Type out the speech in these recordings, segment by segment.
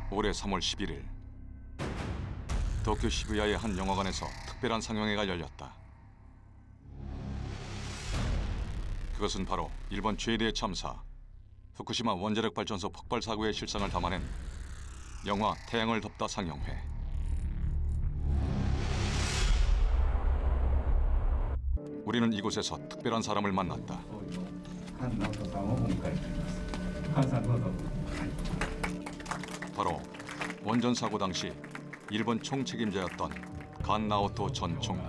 올해 3월 11일 도쿄 시부야의 한 영화관에서 특별한 상영회가 열렸다. 그것은 바로 일본 최대의 참사 후쿠시마 원자력 발전소 폭발 사고의 실상을 담아낸 영화 태양을 덮다 상영회. 우리는 이곳에서 특별한 사람을 만났다. 바로 원전 사고 당시 일본 총책임자였던 간 나오토 전 총리.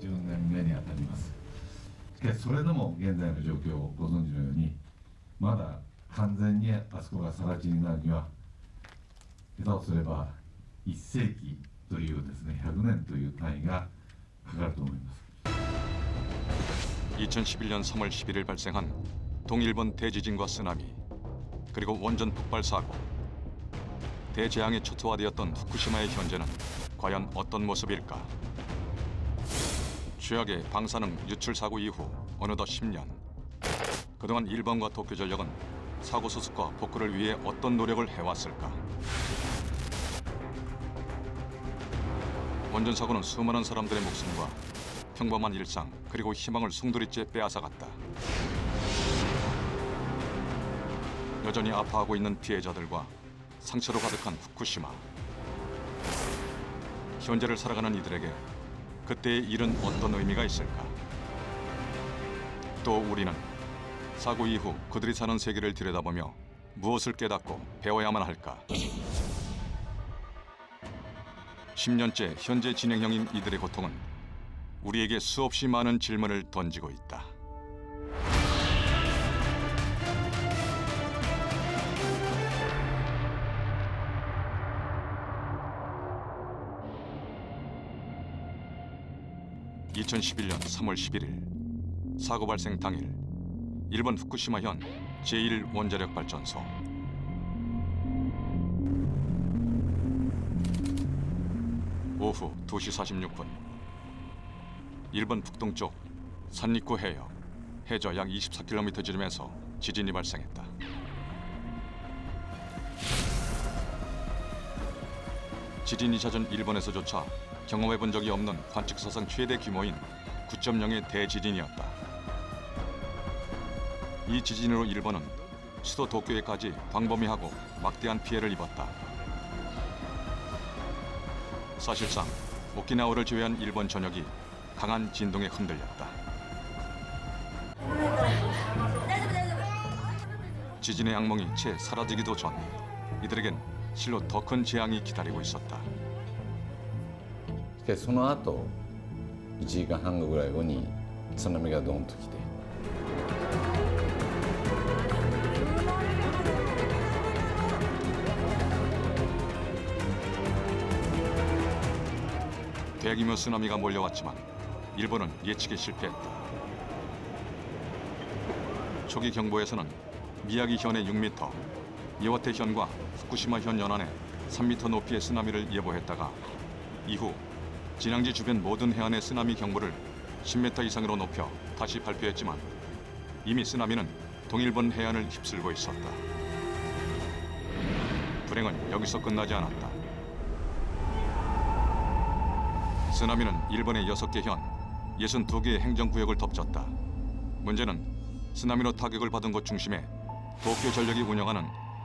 10年目にあたります。しかしそれでも現在の状況をご存知のように、まだ完全にあそこが更地になるには下手をすれば1世紀というですね、100年という単位がかかると思います。 2011년 3월 11일 발생한 동일본 대지진과 쓰나미, 그리고 원전 폭발 사고. 대재앙에 초토화되었던 후쿠시마의 현재는 과연 어떤 모습일까? 최악의 방사능 유출 사고 이후 어느덧 10년. 그동안 일본과 도쿄전력은 사고 수습과 복구를 위해 어떤 노력을 해왔을까? 원전 사고는 수많은 사람들의 목숨과 평범한 일상 그리고 희망을 송두리째 빼앗아갔다. 여전히 아파하고 있는 피해자들과 상처로 가득한 후쿠시마. 현재를 살아가는 이들에게 그때의 일은 어떤 의미가 있을까? 또 우리는 사고 이후 그들이 사는 세계를 들여다보며 무엇을 깨닫고 배워야만 할까? 10년째 현재 진행형인 이들의 고통은 우리에게 수없이 많은 질문을 던지고 있다. (2011년 3월 11일) 사고 발생 당일 일본 후쿠시마현 제1원자력 발전소. 오후 2시 46분 일본 북동쪽 산리쿠 해역 해저 약 24km 지점에서 지진이 발생했다. 지진이 잦은 일본에서조차 경험해본 적이 없는 관측사상 최대 규모인 9.0의 대지진이었다. 이 지진으로 일본은 수도 도쿄에까지 광범위하고 막대한 피해를 입었다. 사실상 오키나와를 제외한 일본 전역이 강한 진동에 흔들렸다. 지진의 악몽이 채 사라지기도 전 이들에겐 실로 더 큰 재앙이 기다리고 있었다. しかしその後1時間半後ぐらい後に津波がドンと来て、 대규모 쓰나미가 몰려왔지만 일본은 예측에 실패했다. 초기 경보에서는 미야기현의 6m, 이와테현과 후쿠시마현 연안에 3m 높이의 쓰나미를 예보했다가 이후 진앙지 주변 모든 해안의 쓰나미 경보를 10m 이상으로 높여 다시 발표했지만 이미 쓰나미는 동일본 해안을 휩쓸고 있었다. 불행은 여기서 끝나지 않았다. 쓰나미는 일본의 6개 현, 62개의 행정구역을 덮쳤다. 문제는 쓰나미로 타격을 받은 곳 중심에 도쿄 전력이 운영하는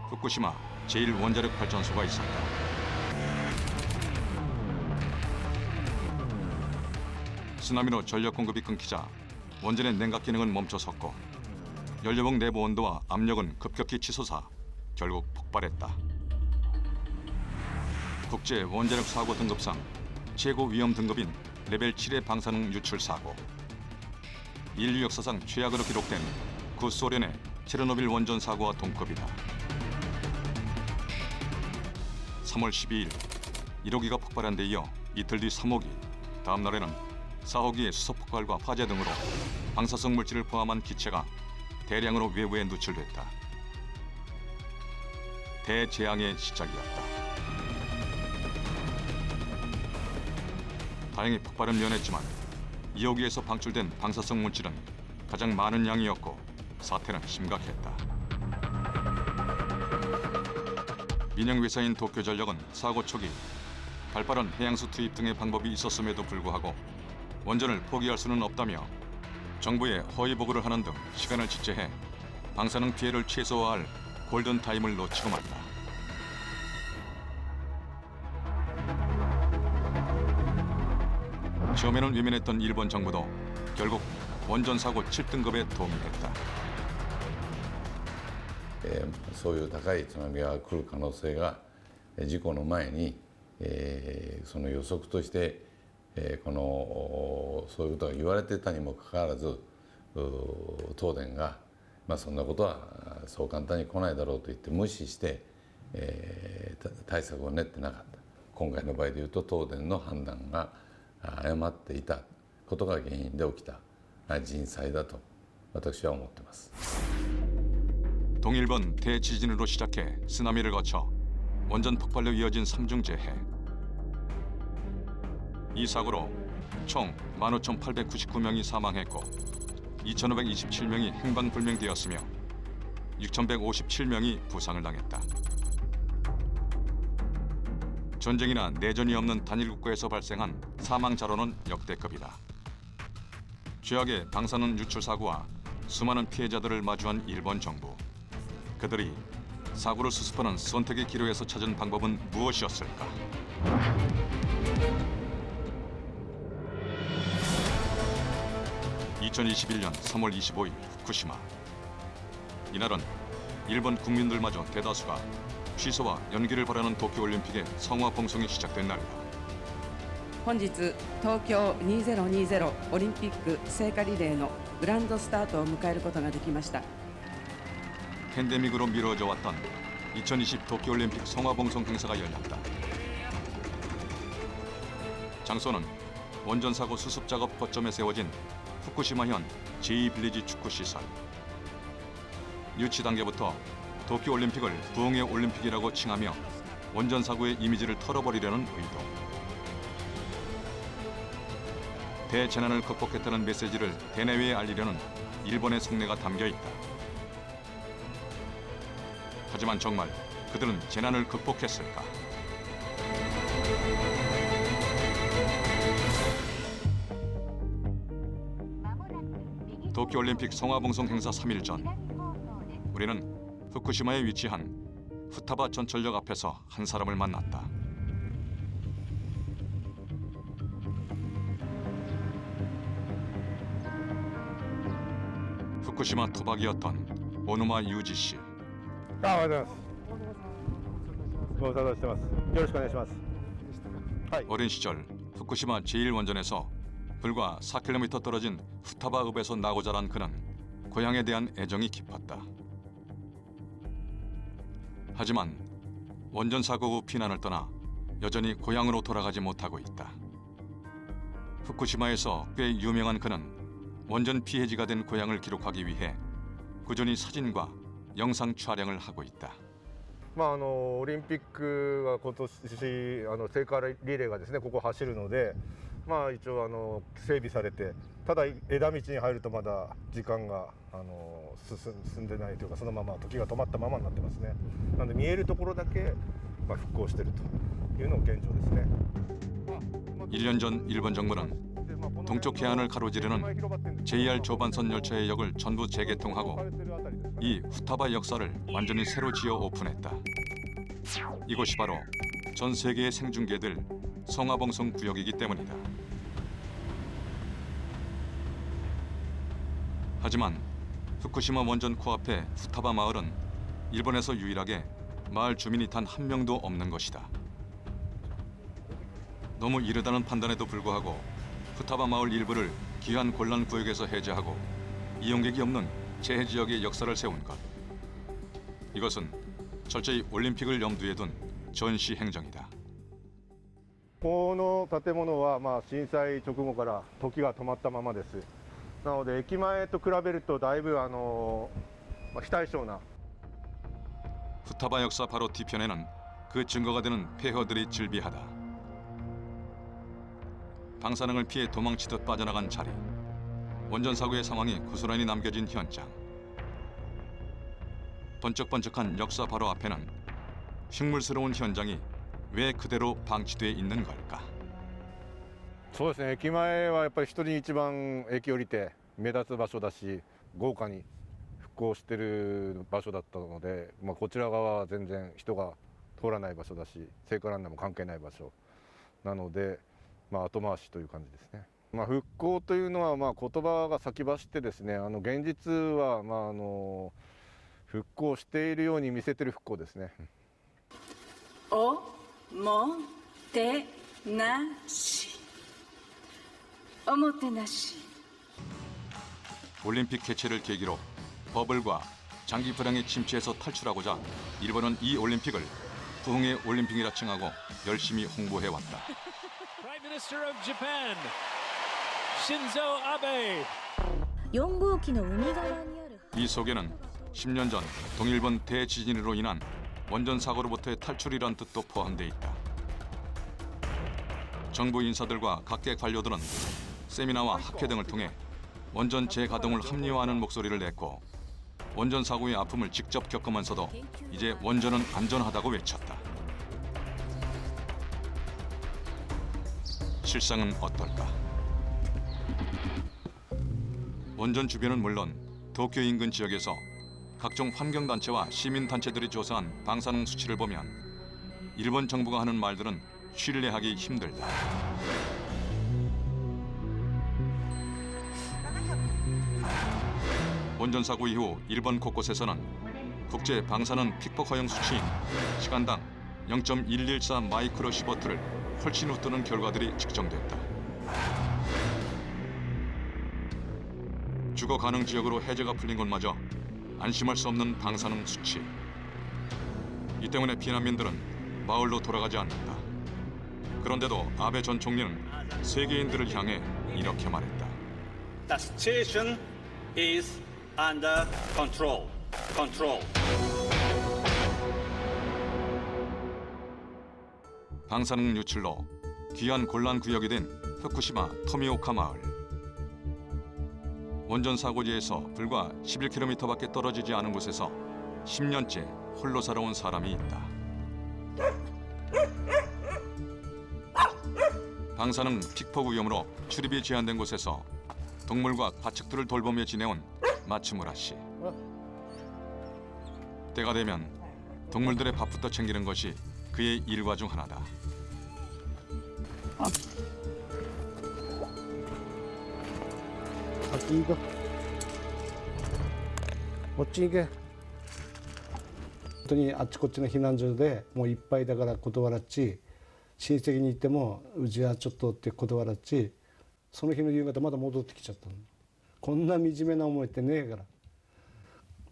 후쿠시마 제1원자력 발전소가 있었다. 쓰나미로 전력 공급이 끊기자 원전의 냉각 기능은 멈춰섰고 연료봉 내부 온도와 압력은 급격히 치솟아 결국 폭발했다. 국제 원자력 사고 등급상 최고 위험 등급인 레벨 7의 방사능 유출 사고. 인류 역사상 최악으로 기록된 구소련의 체르노빌 원전 사고와 동급이다. 3월 12일 1호기가 폭발한 데 이어 이틀 뒤 3호기, 다음 날에는 4호기의 수소폭발과 화재 등으로 방사성 물질을 포함한 기체가 대량으로 외부에 누출됐다. 대재앙의 시작이었다. 다행히 폭발은 면했지만 2호기에서 방출된 방사성 물질은 가장 많은 양이었고 사태는 심각했다. 민영 회사인 도쿄전력은 사고 초기 발빠른 해양수 투입 등의 방법이 있었음에도 불구하고 원전을 포기할 수는 없다며 정부에 허위 보고를 하는 등 시간을 지체해 방사능 피해를 최소화할 골든 타임을 놓치고 말다. 처음에는 외면했던 일본 정부도 결국 원전 사고 7등급에 동의했다. そういう高い津波が来る可能性が事故の前に、その予測として、そういうことが言われてたにもかかわらず東電が、そんなことはそう簡単に来ないだろうと言って無視して、対策を練ってなかった。今回の場合でいうと東電の判断が誤っていたことが原因で起きた人災だと私は思っています。 동일본 대지진으로 시작해 쓰나미를 거쳐 원전 폭발로 이어진 삼중 재해. 이 사고로 총 15,899명이 사망했고 2,527명이 행방불명되었으며 6,157명이 부상을 당했다. 전쟁이나 내전이 없는 단일 국가에서 발생한 사망 자료는 역대급이다. 최악의 방사능 유출 사고와 수많은 피해자들을 마주한 일본 정부. 그들이 사고를 수습하는 선택의 기로에서 찾은 방법은 무엇이었을까? (2021년 3월 25일) 후쿠시마. 이날은 일본 국민들마저 대다수가 취소와 연기를 바라는 도쿄올림픽의 성화 봉송이 시작된 날이다. 本日東京2020オリンピック聖火リレーのグランドスタートを迎えることができました。 팬데믹으로 미뤄져 왔던 2020 도쿄올림픽 성화봉송 행사가 열렸다. 장소는 원전 사고 수습 작업 거점에 세워진 후쿠시마현 제2빌리지 축구시설. 유치 단계부터 도쿄올림픽을 부흥의 올림픽이라고 칭하며 원전 사고의 이미지를 털어버리려는 의도. 대재난을 극복했다는 메시지를 대내외에 알리려는 일본의 속내가 담겨 있다. 하지만 정말 그들은 재난을 극복했을까? 도쿄올림픽 성화봉송 행사 3일 전 우리는 후쿠시마에 위치한 후타바 전철역 앞에서 한 사람을 만났다. 후쿠시마 토박이었던 오누마 유지 씨. あ、おはようございます。ご無沙汰してます。よろしくお願いします。はい。 어린 시절 후쿠시마 제1원전에서 불과 4km 떨어진 후타바읍에서 나고 자란 그는 고향에 대한 애정이 깊었다. 하지만 원전 사고 후 피난을 떠나 여전히 고향으로 돌아가지 못하고 있다. 후쿠시마에서 꽤 유명한 그는 원전 피해지가 된 고향을 기록하기 위해 꾸준히 사진과 영상 촬영을 하고 있다. オリンピックが今年聖火リレーがですねここ走るので、一応整備されて、ただ枝道に入るとまだ時間が進んでないというかそのまま時が止まったままになってますね。なので見えるところだけ復興しているというのが現状ですね。 1년 전 일본 정부는 동쪽 해안을 가로지르는 JR 조반선 열차의 역을 전부 재개통하고 이 후타바 역사를 완전히 새로 지어 오픈했다. 이곳이 바로 전 세계에 생중계될 성화봉송 구역이기 때문이다. 하지만 후쿠시마 원전 코앞의 후타바 마을은 일본에서 유일하게 마을 주민이 단 한 명도 없는 것이다. 너무 이르다는 판단에도 불구하고 후타바 마을 일부를 귀한 곤란 구역에서 해제하고 이용객이 없는 재해 지역의 역사를 세운 것. 이것은 철저히 올림픽을 염두에 둔 전시 행정이다. この建物は震災直後から時が止まったままです。なので駅前と比べるとだいぶ非対称な 후타바 역사 바로 뒤편에는 그 증거가 되는 폐허들이 즐비하다. 방사능을 피해 도망치듯 빠져나간 자리. 원전 사고의 상황이 고스란히 남겨진 현장. 번쩍번쩍한 역사 바로 앞에는 흉물스러운 현장이 왜 그대로 방치돼 있는 걸까? そうですね、駅前はやっぱり人に一番駅降りて目立つ場所だし、豪華に復興してる場所だったので、こちら側は全然人が通らない場所だし、聖火ランナーも関係ない場所なので、後回しという感じですね。復興というのは言葉が先走ってですね、現実は復興しているように見せてる復興ですね。おもてなし。おもてなし。 올림픽 개최를 계기로 버블과 장기 불황에 침체해서 탈출하고자 일본은 이 올림픽을 부흥의 올림픽이라 칭하고 열심히 홍보해왔다. Prime Minister of Japan, Shinzo Abe. 4号機の海側にある 이 속에는 10년 전 동일본 대지진으로 인한 원전 사고로부터의 탈출이란 뜻도 포함돼 있다. 정부 인사들과 각계 관료들은 세미나와 학회 등을 통해 원전 재가동을 합리화하는 목소리를 냈고 원전 사고의 아픔을 직접 겪으면서도 이제 원전은 안전하다고 외쳤다. 실상은 어떨까? 원전 주변은 물론 도쿄 인근 지역에서 각종 환경단체와 시민단체들이 조사한 방사능 수치를 보면 일본 정부가 하는 말들은 신뢰하기 힘들다. 원전 사고 이후 일본 곳곳에서는 국제 방사능 픽폭 허용 수치인 시간당 0.114 마이크로 시버트를 훨씬 웃도는 결과들이 측정됐다. 주거 가능 지역으로 해제가 풀린 곳마저 안심할 수 없는 방사능 수치. 이 때문에 피난민들은 마을로 돌아가지 않는다. 그런데도 아베 전 총리는 세계인들을 향해 이렇게 말했다. The situation is under control. Control. 방사능 유출로 귀한 곤란 구역이 된 후쿠시마 토미오카 마을. 원전 사고지에서 불과 11km밖에 떨어지지 않은 곳에서 10년째 홀로 살아온 사람이 있다. 방사능 픽폭 위험으로 출입이 제한된 곳에서 동물과 가축들을 돌보며 지내온 마츠무라 씨. 때가 되면 동물들의 밥부터 챙기는 것이 그의 일과 중 하나다. 이거 멋지게本当にあっちこっちの避難所でもういっぱいだから断らっち親戚に行ってもうちはちょっとって断らっちその日の夕方まだ戻ってきちゃったの。こんな惨めな思いってねえから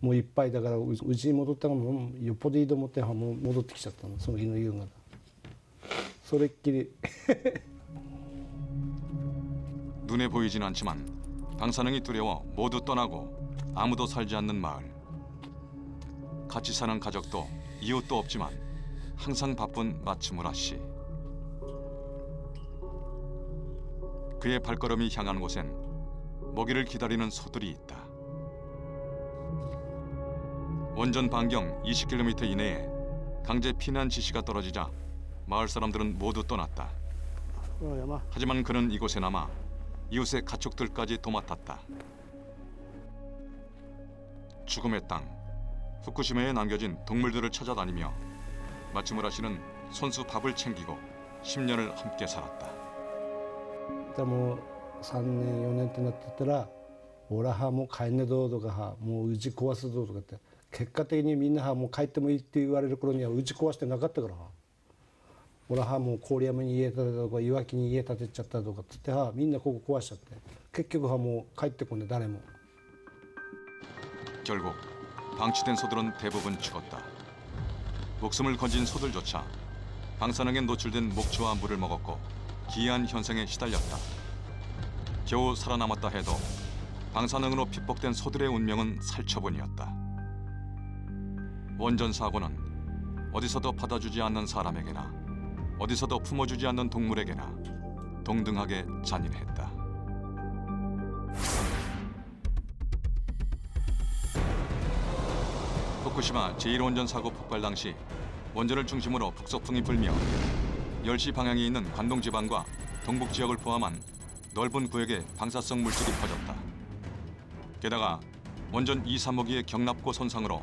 もういっぱいだからうちに戻ったのもよっぽどいいと思ってもう戻ってきちゃったのその日の夕方それっきり 눈에 보이진 않지만 방사능이 두려워 모두 떠나고 아무도 살지 않는 마을. 같이 사는 가족도 이웃도 없지만 항상 바쁜 마츠무라 씨. 그의 발걸음이 향한 곳엔 먹이를 기다리는 소들이 있다. 원전 반경 20km 이내에 강제 피난 지시가 떨어지자 마을 사람들은 모두 떠났다. 하지만 그는 이곳에 남아 이웃의 가축들까지 도맡았다. 죽음의 땅, 후쿠시마에 남겨진 동물들을 찾아다니며 마츠무라 씨는 손수 밥을 챙기고 10년을 함께 살았다. もう3年4年ってなってたら俺はもう帰んねどうとかもううち壊すどうとかって結果的にみんなもう帰ってもいいって言われる頃にはうち壊してなかったから俺はもう郡山に家建てたとかいわきに家建てちゃったとかっつってみんなここ壊しちゃって結局はもう帰ってこんで誰も 결국 방치된 소들은 대부분 죽었다. 목숨을 건진 소들조차 방사능에 노출된 목초와 물을 먹었고 기이한 현상에 시달렸다. 겨우 살아남았다 해도 방사능으로 핍박된 소들의 운명은 살처분이었다. 원전 사고는 어디서도 받아주지 않는 사람에게나 어디서도 품어주지 않는 동물에게나 동등하게 잔인했다. 후쿠시마 제1원전 사고 폭발 당시 원전을 중심으로 북서풍이 불며 10시 방향에 있는 관동 지방과 동북 지역을 포함한 넓은 구역에 방사성 물질이 퍼졌다. 게다가 원전 2, 3호기의 경납고 손상으로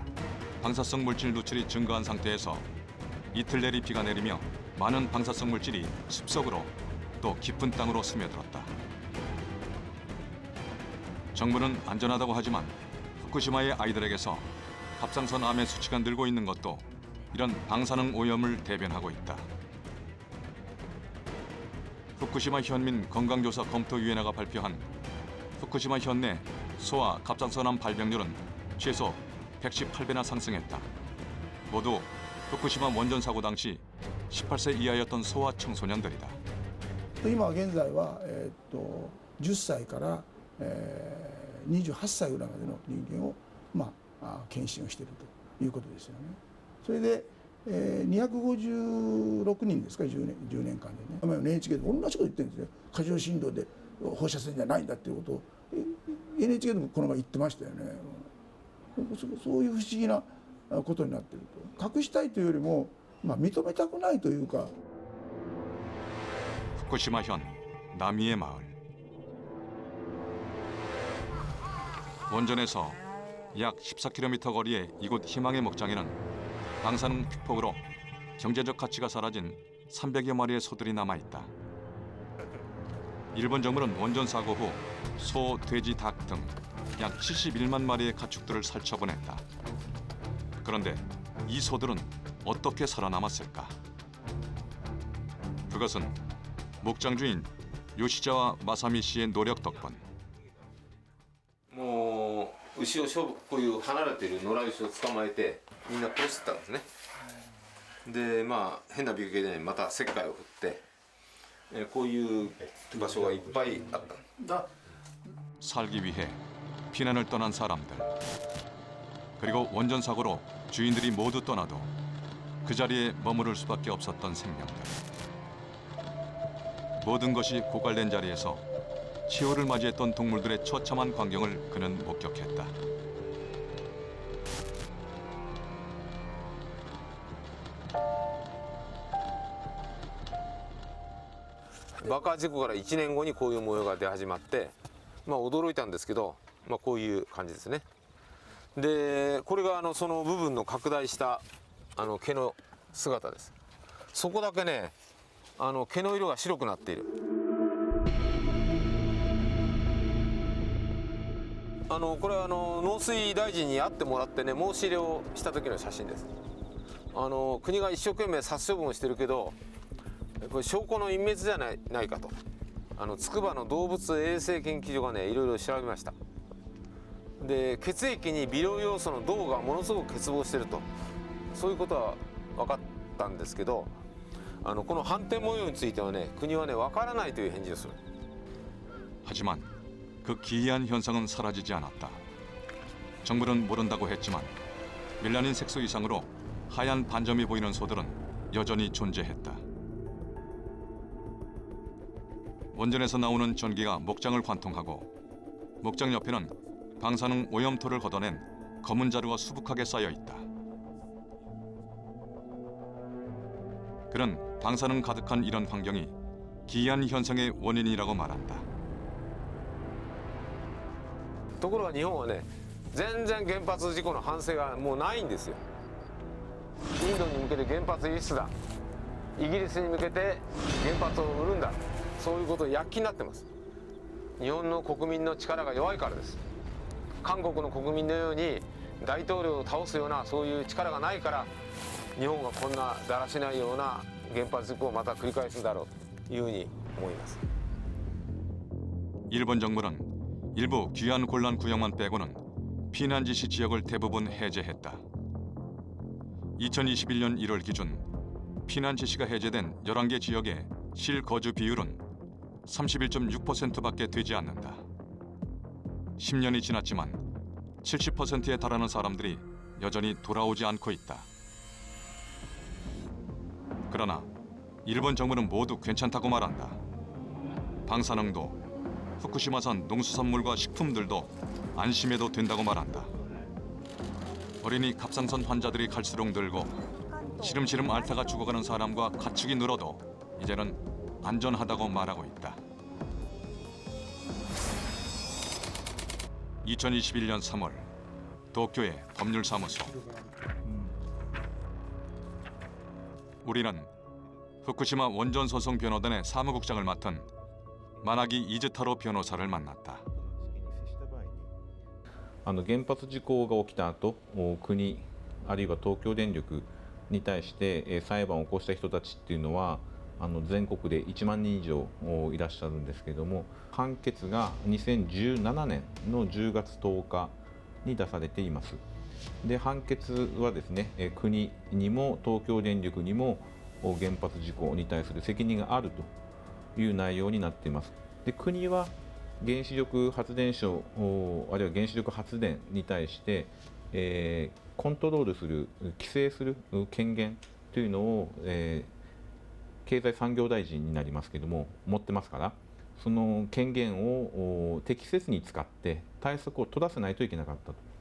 방사성 물질 누출이 증가한 상태에서 이틀 내리 비가 내리며 많은 방사성 물질이 숲속으로 또 깊은 땅으로 스며들었다. 정부는 안전하다고 하지만 후쿠시마의 아이들에게서 갑상선 암의 수치가 늘고 있는 것도 이런 방사능 오염을 대변하고 있다. 후쿠시마 현민 건강조사 검토위원회가 발표한 후쿠시마 현내 소아 갑상선암 발병률은 최소 118배나 상승했다. 모두 후쿠시마 원전 사고 당시 18세 이하였던 소아 청소년들이다. 今現在は、10歳から、28歳ぐらいまでの人間を、検診をしているということですよね。それで、256人ですか、10年間でね。NHK で同じこと言ってるんですよ。過剰振動で放射線じゃないんだっていうことを NHK でもこの前言ってましたよね。そういう不思議なことになっていると。隠したいというよりも、認めたくないというか。 후쿠시마현 나미의 마을. 원전에서 약 14km 거리의 이곳 희망의 목장에는 방사능 피폭으로 경제적 가치가 사라진 300여 마리의 소들이 남아있다. 일본 정부는 원전 사고 후 소, 돼지, 닭 등 약 71만 마리의 가축들을 살처분했다. 그런데 이 소들은 어떻게 살아남았을까? 그것은 목장 주인 요시자와 마사미 씨의 노력 덕분. もう牛をこういう離れている野良牛を捕まえてみんな殺してたんですね。で変な病気でまた石灰を振ってこういう場所がいっぱいあった。 살기 위해 피난을 떠난 사람들. 그리고 원전 사고로 주인들이 모두 떠나도 그 자리에 머무를 수밖에 없었던 생명들. 모든 것이 고갈된 자리에서 치호를 맞이했던 동물들의 처참한 광경을 그는 목격했다.爆破事故から1年後にこういう模様が出始まって、驚いたんですけど、こういう感じですね。で、これがその部分の拡大した毛の姿です。そこだけね、毛の色が白くなっている。これは農水大臣に会ってもらってね、申し入れをした時の写真です。国が一生懸命殺処分をしてるけど、これ証拠の隠滅じゃないかと。筑波の動物衛生研究所がね、いろいろ調べました。で、血液に微量要素の銅がものすごく欠乏してると、そういうことは分かったんですけど、この斑点模様についてはね、国はね、分からないという返事をする。 하지만 그 기이한 현상은 사라지지 않았다. 정부는 모른다고 했지만 멜라닌 색소 이상으로 하얀 반점이 보이는 소들은 여전히 존재했다. 원전에서 나오는 전기가 목장을 관통하고 목장 옆에는 방사능 오염토를 걷어낸 검은 자루가 수북하게 쌓여 있다. 그는 방사능 가득한 이런 환경이 기이한 현상의 원인이라고 말한다. ところが日本はね、全然原発事故の反省がもうないんですよ。インドに向けて原発輸出だ、イギリスに向けて原発を売るんだ、そういうことを躍起になってます。日本の国民の力が弱いからです。韓国の国民のように大統領を倒すようなそういう力がないから、日本がこんなだらしないような原発事故をまた繰り返すんだろうというふうに思います。 일본 정부는 일부 귀환 곤란 구역만 빼고는 피난 지시 지역을 대부분 해제했다. 2021년 1월 기준 피난 지시가 해제된 11개 지역의 실거주 비율은 31.6%밖에 되지 않는다. 10년이 지났지만 70%에 달하는 사람들이 여전히 돌아오지 않고 있다. 그러나 일본 정부는 모두 괜찮다고 말한다. 방사능도 후쿠시마산 농수산물과 식품들도 안심해도 된다고 말한다. 어린이 갑상선 환자들이 갈수록 늘고 시름시름 앓다가 죽어가는 사람과 가축이 늘어도 이제는 안전하다고 말하고 있다. 2021년 3월 도쿄의 법률사무소. 우리는 후쿠시마 원전소송 변호단의 사무국장을 맡은 만나기 이즈타로 변호사를 만났다. 原発事故が起きた後、国あるいは東京電力に対して裁判を起こした人たちっていうのは全国で1万人以上いらっしゃるんですけれども、判決が2017年の10月10日に出されています。で、判決はですね、国にも東京電力にも原発事故に対する責任があるという内容になっています。で、国は原子力発電所あるいは原子力発電に対して、コントロールする規制する権限というのを、経済産業大臣になりますけれども持ってますから、その権限を適切に使って対策を取らせないといけなかったと。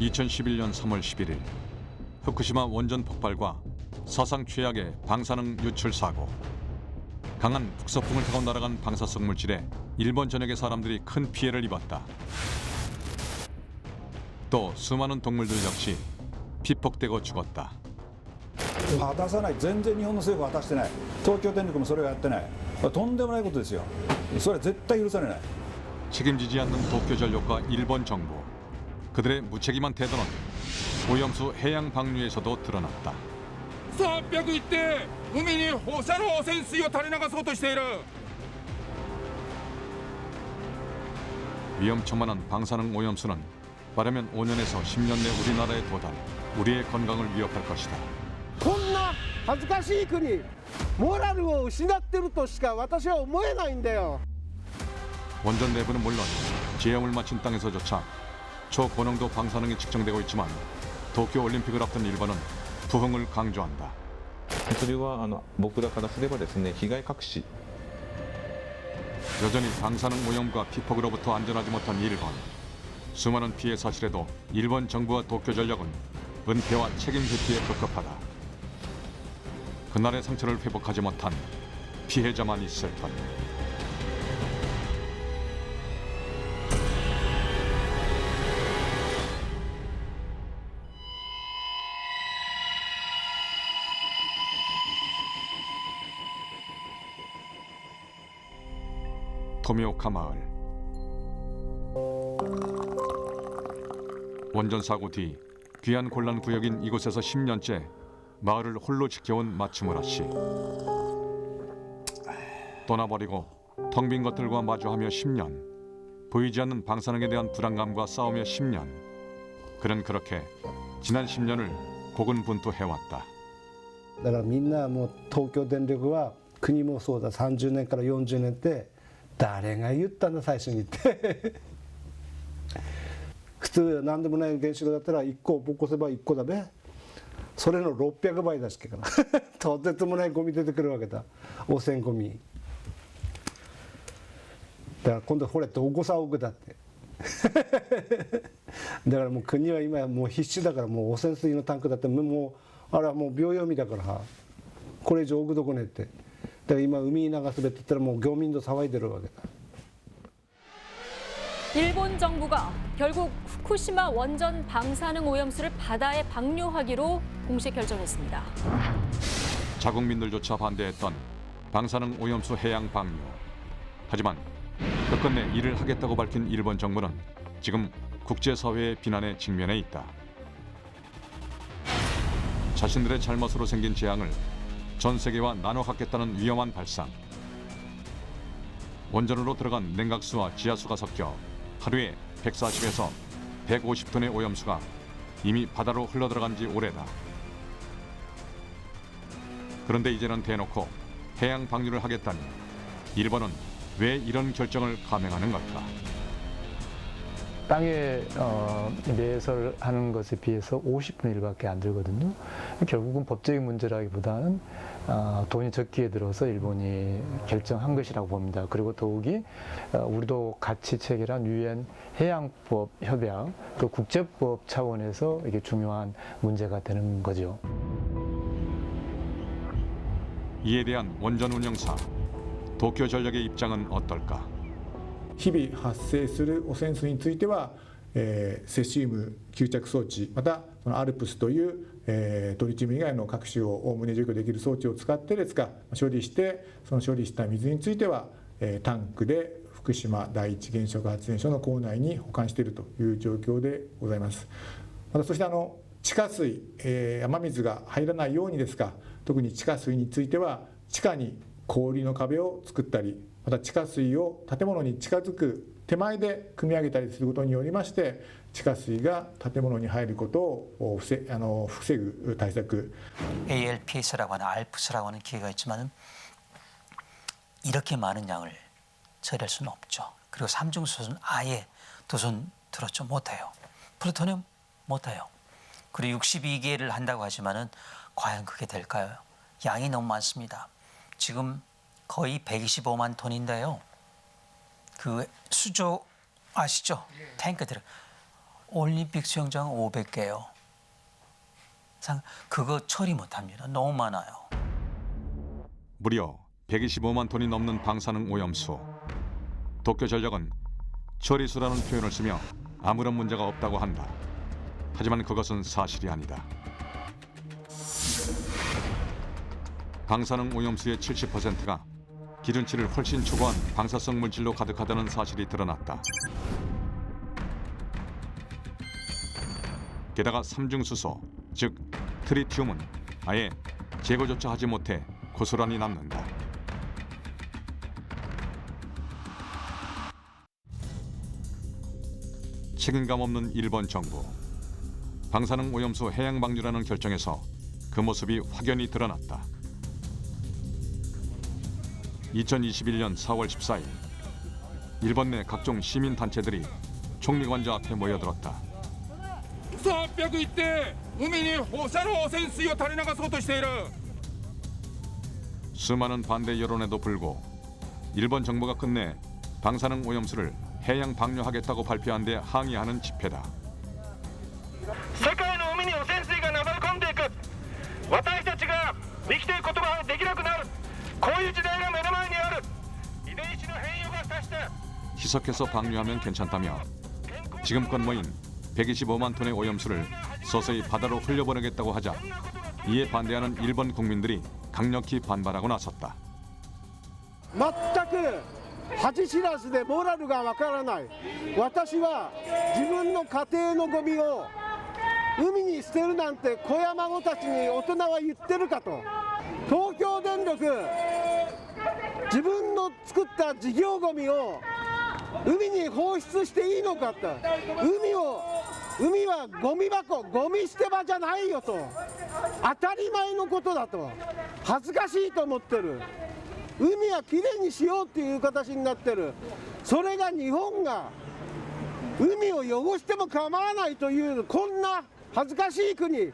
(2011년 3월 11일) 후쿠시마 원전 폭발과 사상 최악의 방사능 유출 사고. 강한 북서풍을 타고 날아간 방사성 물질에 일본 전역의 사람들이 큰 피해를 입었다. 또 수많은 동물들 역시 피폭되고 죽었다. 果たさない、全然日本の政府は果たしてない、東京電力もそれをやってない、とんでもないことですよ。それは絶対許されない。 책임지지 않는 도쿄전력과 일본 정부. 그들의 무책임한 태도는 오염수 해양 방류에서도 드러났다. 301대海に放射能汚染水を垂れ流そうとしている. 위험천만한 방사능 오염수는 빠르면 5년에서 10년 내 우리나라에 도달, 우리의 건강을 위협할 것이다. こんな恥ずかしい国、モラルを失っているとしか私は思えないんだよ. 원전 내부는 물론 지형을 마친 땅에서조차 초고농도 방사능이 측정되고 있지만 도쿄 올림픽을 앞둔 일본은 부흥을 강조한다. それは僕らからすればですね、被害隠し. 여전히 방사능 오염과 피폭으로부터 안전하지 못한 일본. 수많은 피해 사실에도 일본 정부와 도쿄전력은 은폐와 책임 회피에 급급하다. 그날의 상처를 회복하지 못한 피해자만 있을 뿐. 토미오카 마을. 원전 사고 뒤 귀한 곤란 구역인 이곳에서 10년째 마을을 홀로 지켜온 마츠무라 씨. 떠나버리고 텅 빈 것들과 마주하며 10년. 보이지 않는 방사능에 대한 불안감과 싸우며 10년. 그는 그렇게 지난 10년을 고군분투해왔다. だからみんなもう東京電力は国もそうだ30年から40年って誰が言ったんだ最初にって普通何でもない原子炉だったら1個起こせば1個だべそれの600倍だしけからとてつもないゴミ出てくるわけだ汚染ゴミだから今度これどこさ奥だってだからもう国は今もう必死だから、もう汚染水のタンクだってもうあれはもう秒読みだから、これ以上置くどこねって。だから今海に流すべって言ったらもう漁民と騒いでるわけだ。 일본 정부가 결국 후쿠시마 원전 방사능 오염수를 바다에 방류하기로 공식 결정했습니다. 자국민들조차 반대했던 방사능 오염수 해양 방류. 하지만 끝끝내 이를 하겠다고 밝힌 일본 정부는 지금 국제사회의 비난에 직면해 있다. 자신들의 잘못으로 생긴 재앙을 전 세계와 나눠 갖겠다는 위험한 발상. 원전으로 들어간 냉각수와 지하수가 섞여 하루에 140에서 150톤의 오염수가 이미 바다로 흘러들어간 지 오래다. 그런데 이제는 대놓고 해양 방류를 하겠다니 일본은 왜 이런 결정을 감행하는 걸까? 땅에 내설하는 것에 비해서 50분의 1밖에 안 들거든요. 결국은 법적인 문제라기보다는 돈이 적기에 들어서 일본이 결정한 것이라고 봅니다. 그리고 더욱이 우리도 같이 체결한 유엔 해양법 협약, 또 국제법 차원에서 이게 중요한 문제가 되는 거죠. 이에 대한 원전 운영사 도쿄전력의 입장은 어떨까? 日々発生する汚染水については、セシウム吸着装置、またそのアルプスという、トリチウム以外の各種をおおむね除去できる装置を使ってですが処理して、その処理した水については、タンクで福島第一原子力発電所の構内に保管しているという状況でございます。またそして地下水、雨水が入らないようにですが、特に地下水については地下に氷の壁を作ったり、また地下水を建物に近づく手前で汲み上げたりすることによりまして、地下水が建物に入ることを防ぐ対策。 ALPS라고 하는 알프스라고 하는 기계가 있지만은 이렇게 많은 양을 처리할 수는 없죠. 그리고 삼중수소는 아예 두 손 들었죠. 못해요. 플루토늄 못해요. 그리고 62개를 한다고 하지만은 과연 그게 될까요? 양이 너무 많습니다. 지금 거의 125만 톤인데요. 그 수조 아시죠? 탱크들. 올림픽 수영장 500개요. 그거 처리 못합니다. 너무 많아요. 무려 125만 톤이 넘는 방사능 오염수. 도쿄전력은 처리수라는 표현을 쓰며 아무런 문제가 없다고 한다. 하지만 그것은 사실이 아니다. 방사능 오염수의 70%가 기준치를 훨씬 초과한 방사성 물질로 가득하다는 사실이 드러났다. 게다가 삼중수소, 즉 트리튬은 아예 제거조차 하지 못해 고스란히 남는다. 책임감 없는 일본 정부. 방사능 오염수 해양 방류라는 결정에서 그 모습이 확연히 드러났다. 2021년 4월 14일 일본 내 각종 시민단체들이 총리관저 앞에 모여들었다. 嘘800言って海に放射能汚染水を垂れ流そうとしている. 수많은 반대 여론에도 불구 일본 정부가 끝내 방사능 오염수를 해양 방류하겠다고 발표한 데 항의하는 집회다. 世界の海に汚染水が流れ込んでいく。私たちが生きていくことができなくなる。こういう時代が目の前にある。遺伝子の変異がさして 희석해서 방류하면 괜찮다며 지금껏 모인 125만 톤의 오염수를 서서히 바다로 흘려보내겠다고 하자 이에 반대하는 일본 국민들이 강력히 반발하고 나섰다. 全く恥知らずでモラルがわからない。私は自分の家庭のゴミを海に捨てるなんて子や孫たちに大人は言ってるかと。東京電力自分の作った事業ゴミを海に放出していいのかと。海はゴミ箱、ゴミ捨て場じゃないよと。当たり前のことだと。恥ずかしいと思ってる。海はきれいにしようっていう形になってる。それが日本が海を汚しても構わないというこんな恥ずかしい国、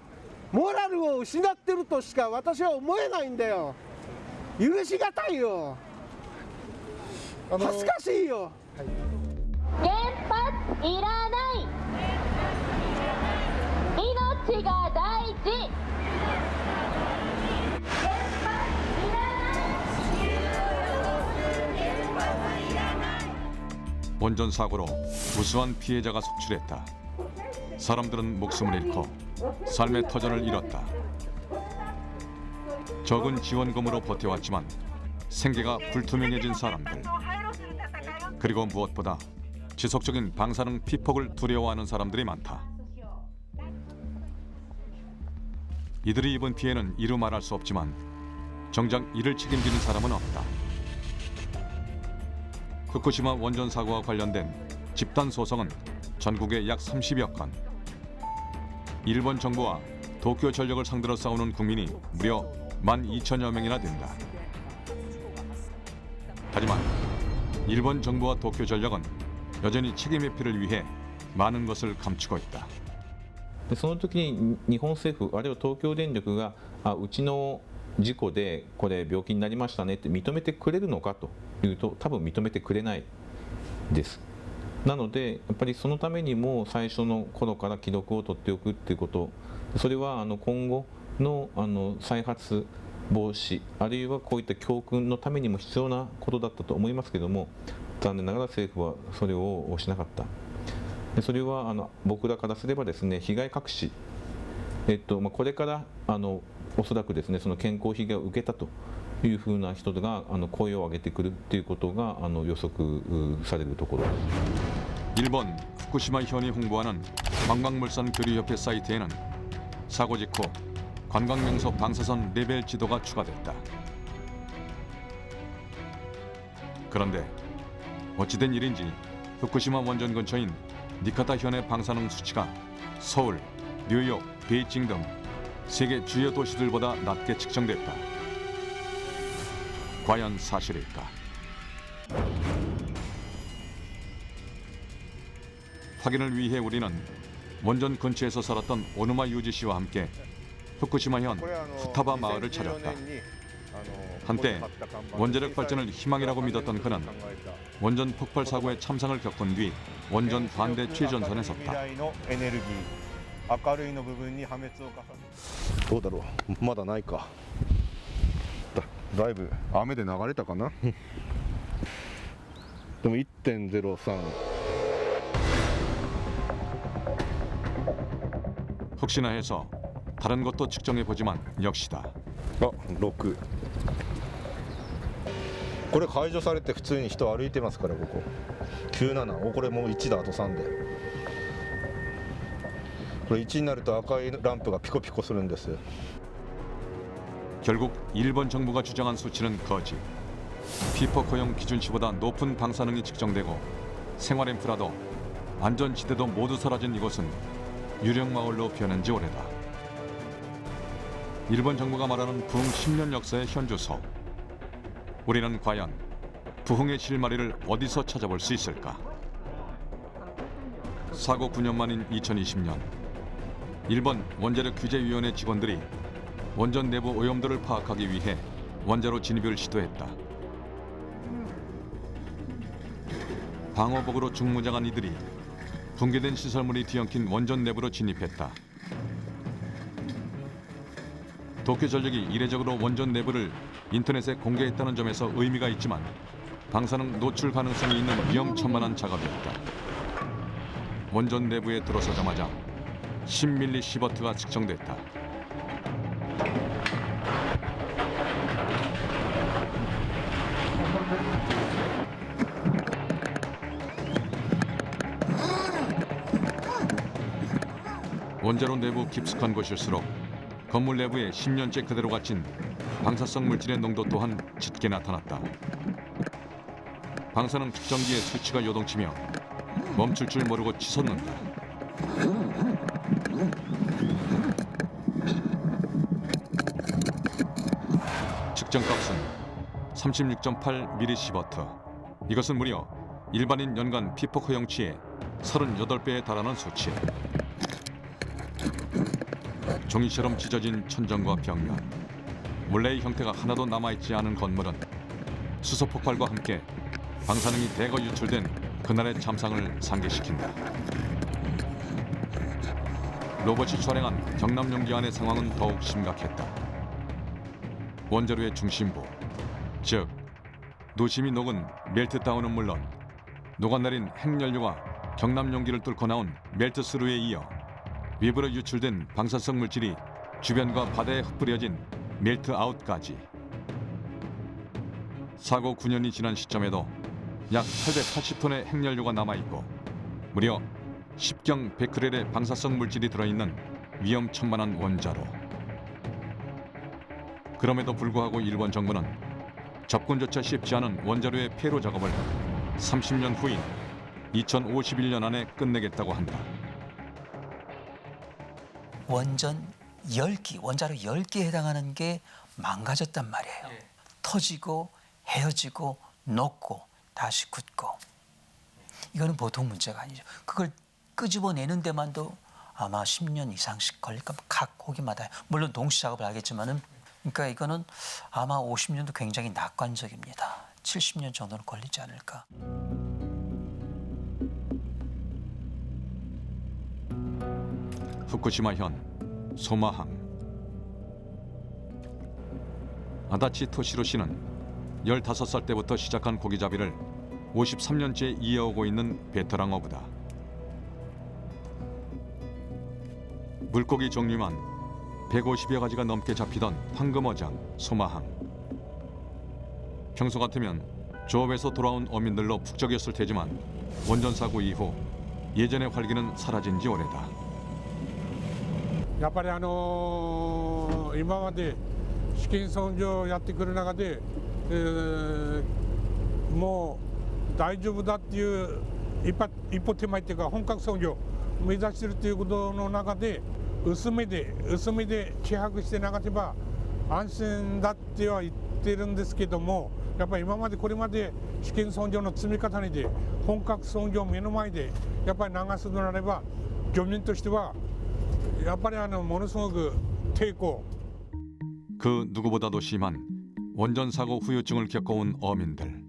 モラルを失ってるとしか私は思えないんだよ。許しがたいよ。恥ずかしいよ。原発いらない命が大事 원전 사고로 무수한 피해자가 속출했다. 사람들은 목숨을 잃고 삶의 터전을 잃었다. 적은 지원금으로 버텨왔지만 생계가 불투명해진 사람들. 그리고 무엇보다 지속적인 방사능 피폭을 두려워하는 사람들이 많다. 이들이 입은 피해는 이루 말할 수 없지만 정작 이를 책임지는 사람은 없다. 후쿠시마 원전 사고와 관련된 집단 소송은 전국에 약 30여 건. 일본 정부와 도쿄 전력을 상대로 싸우는 국민이 무려 12,000여 명이나 된다. 하지만 일본 정부와 도쿄 전력은 여전히 책임 회피를 위해 많은 것을 감추고 있다. その時に日本政府あるいは東京電力がうちの事故でこれ病気になりましたねって認めてくれるのかというと多分認めてくれないです。なのでやっぱりそのためにも最初の頃から記録を取っておくっていうこと、それは今後の再発防止あるいはこういった教訓のためにも必要なことだったと思いますけども、残念ながら政府はそれをしなかった。それは僕らからすればですね、被害隠し、これからおそらくですね、その健康被害を受けたというふうな人が声を上げてくるということが予測されるところ。 일본 후쿠시마 현이 홍보하는 관광물산 교류협회 사이트에는 사고 직후 관광명소 방사선 레벨 지도가 추가됐다. 그런데 어찌된 일인지 후쿠시마 원전 근처인 니카타 현의 방사능 수치가 서울, 뉴욕, 베이징 등 세계 주요 도시들보다 낮게 측정됐다. 과연 사실일까? 확인을 위해 우리는 원전 근처에서 살았던 오누마 유지 씨와 함께 후쿠시마현 후타바 마을을 찾았다. 한때 원자력 발전을 희망이라고 믿었던 그는 원전 폭발 사고의 참상을 겪은 뒤 원전 반대 최전선에 섰다. どうだろう、まだないか。だいぶ雨で流れたかな。でも 1.03。 혹시나 해서 다른 것도 측정해 보지만 역시다. 6。これ解除されて普通に人歩いてますからここ。97。これもう1だあと3で。これ1になると赤いランプがピコピコするんですよ。 결국 일본 정부가 주장한 수치는 거짓. 피폭 허용 기준치보다 높은 방사능이 측정되고 생활 인프라도 안전지대도 모두 사라진 이곳은 유령 마을로 변한 지 오래다. 일본 정부가 말하는 부흥 10년 역사의 현주소. 우리는 과연 부흥의 실마리를 어디서 찾아볼 수 있을까? 사고 9년 만인 2020년 일본 원자력 규제위원회 직원들이 원전 내부 오염도를 파악하기 위해 원자로 진입을 시도했다. 방호복으로 중무장한 이들이 붕괴된 시설물이 뒤엉킨 원전 내부로 진입했다. 도쿄 전력이 이례적으로 원전 내부를 인터넷에 공개했다는 점에서 의미가 있지만 방사능 노출 가능성이 있는 위험천만한 작업이었다. 원전 내부에 들어서자마자 10밀리 시버트가 측정됐다. 원자로 내부 깊숙한 곳일수록 건물 내부에 10년째 그대로 갇힌 방사성 물질의 농도 또한 짙게 나타났다. 방사능 측정기의 수치가 요동치며 멈출 줄 모르고 치솟는다. 측정값은 36.8 밀리시버트. 이것은 무려 일반인 연간 피폭 허용치의 38배에 달하는 수치. 종이처럼 찢어진 천정과 벽면, 원래의 형태가 하나도 남아있지 않은 건물은 수소 폭발과 함께 방사능이 대거 유출된 그날의 참상을 상기시킨다. 로봇이 촬영한 경남 용기 안의 상황은 더욱 심각했다. 원자로의 중심부, 즉 노심이 녹은 멜트다운은 물론 녹아내린 핵연료가 경남 용기를 뚫고 나온 멜트스루에 이어 외부로 유출된 방사성 물질이 주변과 바다에 흩뿌려진 멜트아웃까지. 사고 9년이 지난 시점에도 약 880톤의 핵연료가 남아있고 무려 10경 베크렐의 방사성 물질이 들어있는 위험천만한 원자로. 그럼에도 불구하고 일본 정부는 접근조차 쉽지 않은 원자로의 폐로 작업을 30년 후인 2051년 안에 끝내겠다고 한다. 원전 10기, 원자로 10기에 해당하는 게 망가졌단 말이에요. 터지고 헤어지고 녹고 다시 굳고. 이거는 보통 문제가 아니죠. 그걸 끄집어내는 데만도 아마 10년 이상씩 걸릴 겁니다. 각 호기마다. 물론 동시 작업을 하겠지만은, 그러니까 이거는 아마 50년도 굉장히 낙관적입니다. 70년 정도는 걸리지 않을까. 후쿠시마현 소마항. 아다치 토시로 씨는 15살 때부터 시작한 고기잡이를 53년째 이어오고 있는 베테랑 어부다. 물고기 종류만 150여 가지가 넘게 잡히던 황금어장 소마항. 평소 같으면 조업에서 돌아온 어민들로 북적였을 테지만 원전 사고 이후 예전의 활기는 사라진 지 오래다. やっぱり今まで試験操業をやってくる中で、もう大丈夫だっていう一歩手前っていうか本格操業を目指しているということの中で薄めで希薄してなければ安心だっては言ってるんですけども、やっぱり今までこれまで試験操業の積み重ねで本格操業を目の前でやっぱり流すのなれば漁民としてはやっぱりものすごく抵抗。 그 누구보다도 심한 원전 사고 후유증을 겪어온 어민들.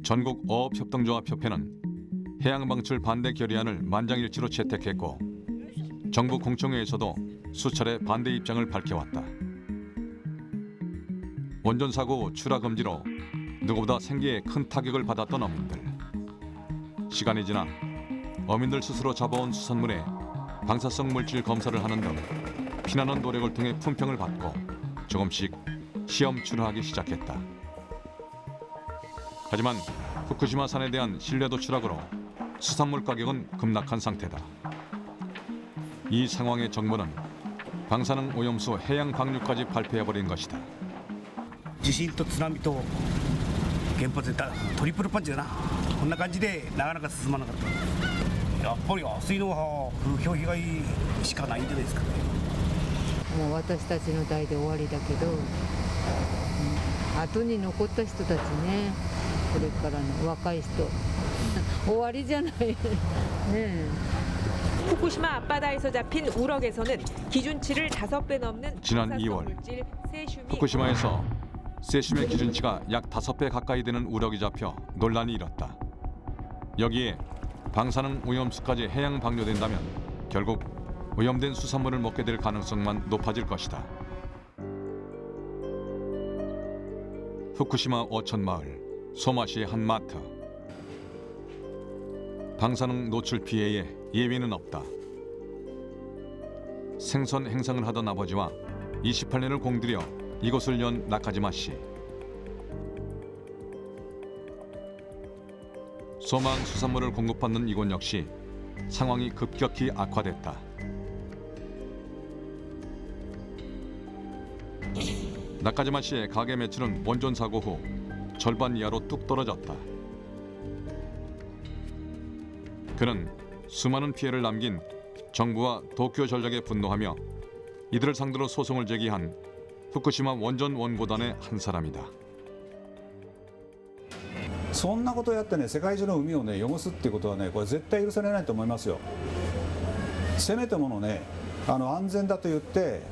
전국 어업협동조합협회는 해양 방출 반대 결의안을 만장일치로 채택했고 정부 공청회에서도 수차례 반대 입장을 밝혀왔다. 원전 사고 출하 금지로 누구보다 생계에 큰 타격을 받았던 어민들. 시간이 지나 어민들 스스로 잡아온 수산물에 방사성 물질 검사를 하는 등 피나는 노력을 통해 품평을 받고 조금씩 시험 출하하기 시작했다. 하지만 후쿠시마산에 대한 신뢰도 추락으로 수산물 가격은 급락한 상태다. 이 상황에 정부는 방사능 오염수 해양 방류까지 발표해버린 것이다. 地震と津波と原発でトリプルパンチだな。こんな感じでなかなか進まなかった。やっぱり安いのは風評被害しかないんじゃないですかね。もう私たちの代で終わりだけど、後に残った人たちね、これからの若い人終わりじゃないね。 후쿠시마 앞바다에서 잡힌 우럭에서는 기준치를 5배 넘는 지난 방사성 2월 물질 세슘이 후쿠시마에서 세슘의 기준치가 약 5배 가까이 되는 우럭이 잡혀 논란이 일었다. 여기에 방사능 오염수까지 해양 방류된다면 결국 오염된 수산물을 먹게 될 가능성만 높아질 것이다. 후쿠시마 어촌마을 소마시의 한 마트. 방사능 노출 피해에 예외는 없다. 생선 행상을 하던 아버지와 28년을 공들여 이곳을 연 나카지마 씨. 소망 수산물을 공급받는 이곳 역시 상황이 급격히 악화됐다. 나카지마 씨의 가게 매출은 원전 사고 후 절반 이하로 뚝 떨어졌다. 그는 수많은 피해를 남긴 정부와 도쿄 전력에 분노하며 이들을 상대로 소송을 제기한 후쿠시마 원전 원고단의 한 사람이다. そんなことをやってね、世界中の海をね汚すっていうことはね、これ絶対許されないと思いますよ。せめてものね、安全だと言って、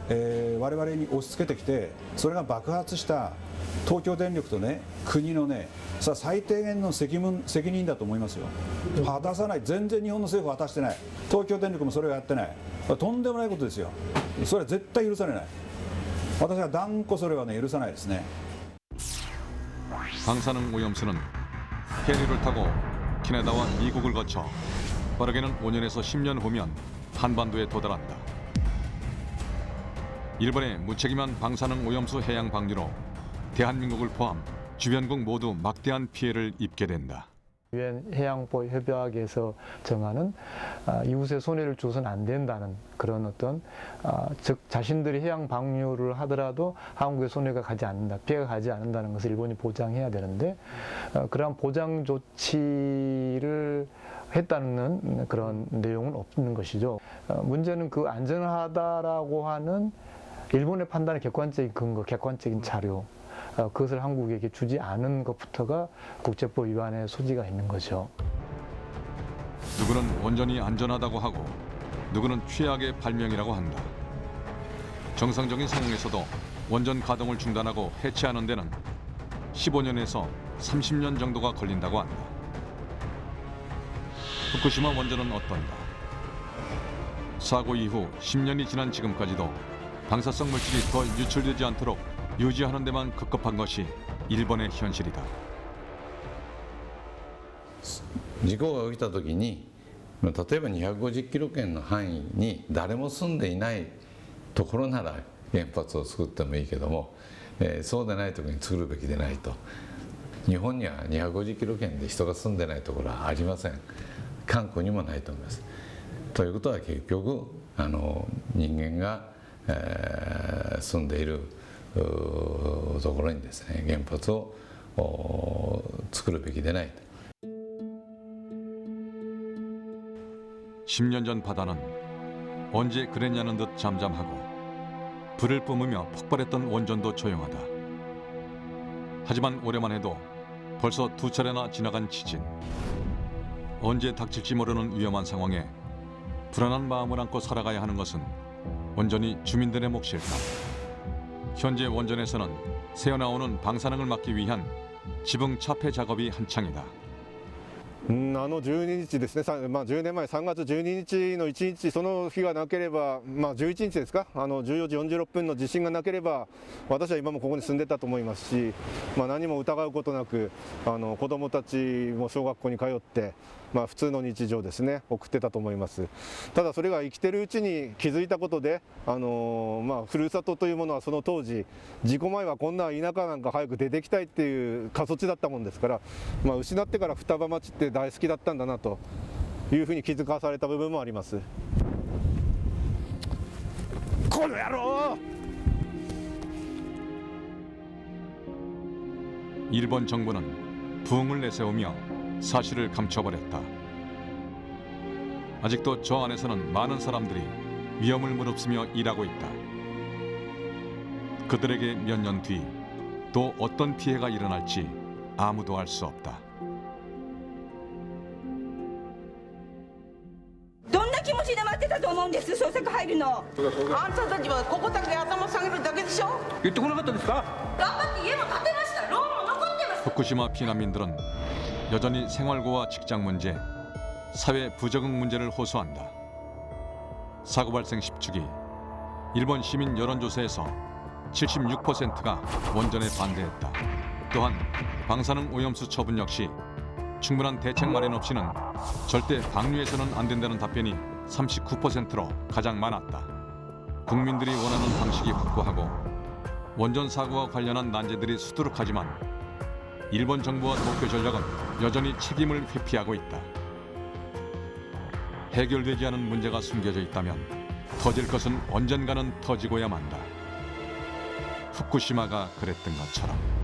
我々に押し付けてきて、それが爆発した東京電力とね、国のね、さあ最低限の責任だと思いますよ。果たさない、全然日本の政府は果たしてない、東京電力もそれをやってない、とんでもないことですよ。それは絶対許されない。私は断固それはね許さないですね。 방사능 오염수는 해리를 타고 캐나다와 미국을 거쳐 빠르게는 5년에서 10년 후면 한반도에 도달한다. 일본의 무책임한 방사능 오염수 해양 방류로 대한민국을 포함 주변국 모두 막대한 피해를 입게 된다. 유엔 해양보호 협약에서 정하는 이웃의 손해를 줘서는 안 된다는 그런 어떤 즉 자신들이 해양 방류를 하더라도 한국의 손해가 가지 않는다, 피해가 가지 않는다는 것을 일본이 보장해야 되는데 그러한 보장 조치를 했다는 그런 내용은 없는 것이죠. 문제는 그 안전하다라고 하는 일본의 판단의 객관적인 근거, 객관적인 자료. 그것을 한국에게 주지 않은 것부터가 국제법 위반의 소지가 있는 거죠. 누구는 원전이 안전하다고 하고 누구는 최악의 발명이라고 한다. 정상적인 상황에서도 원전 가동을 중단하고 해체하는 데는 15년에서 30년 정도가 걸린다고 한다. 후쿠시마 원전은 어떤가? 사고 이후 10년이 지난 지금까지도 방사성 물질이 더 유출되지 않도록 유지하는 데만 급급한 것이 일본의 현실이다. 事故が起きた時に例えば250キロ圏の範囲に誰も住んでいないところなら原発を作ってもいいけども、そうでない時に作るべきでないと。日本には250キロ圏で人が住んでないところはありません。韓国にもないと思います。ということは結局人間が、住んでいるところにですね、原発を作るべきでないと。 10년 전 바다는 언제 그랬냐는 듯 잠잠하고 불을 뿜으며 폭발했던 원전도 조용하다. 하지만 올해만 해도 벌써 2차례나 지나간 지진. 언제 닥칠지 모르는 위험한 상황에 불안한 마음을 안고 살아가야 하는 것은 온전히 주민들의 몫일까. 현재 원전에서는 새어나오는 방사능을 막기 위한 지붕 차폐 작업이 한창이다. 12日ですね、10年前3月12日の1日、その日がなければ、11日ですか、14時46分の地震がなければ、私は今もここに住んでたと思いますし、何も疑うことなく、子どもたちも小学校に通って、普通の日常ですね、送ってたと思います。ただそれが生きてるうちに気づいたことで、ふるさとというものはその当時、事故前はこんな田舎なんか早く出てきたいっていう過疎地だったもんですから、失ってから双葉町って大好きだったんだなというふうに気づかされた部分もあります。この野郎! 일본 정부는 부흥을 내세우며 사실을 감춰버렸다. 아직도 저 안에서는 많은 사람들이 위험을 무릅쓰며 일하고 있다. 그들에게 몇 년 뒤 또 어떤 피해가 일어날지 아무도 알 수 없다. どんな気持ちで待ってたと思うんです、捜索入るの。あんたたちはここだけ頭下げるだけでしょ。言ってこなかったですか。頑張って家も建てました。ローンも残ってます。 후쿠시마 피난민들은 여전히 생활고와 직장 문제, 사회 부적응 문제를 호소한다. 사고 발생 10주기 일본 시민 여론조사에서 76%가 원전에 반대했다. 또한 방사능 오염수 처분 역시 충분한 대책 마련 없이는 절대 방류해서는 안 된다는 답변이 39%로 가장 많았다. 국민들이 원하는 방식이 확고하고 원전 사고와 관련한 난제들이 수두룩하지만 일본 정부와 도쿄 전력은 여전히 책임을 회피하고 있다. 해결되지 않은 문제가 숨겨져 있다면 터질 것은 언젠가는 터지고야 만다. 후쿠시마가 그랬던 것처럼.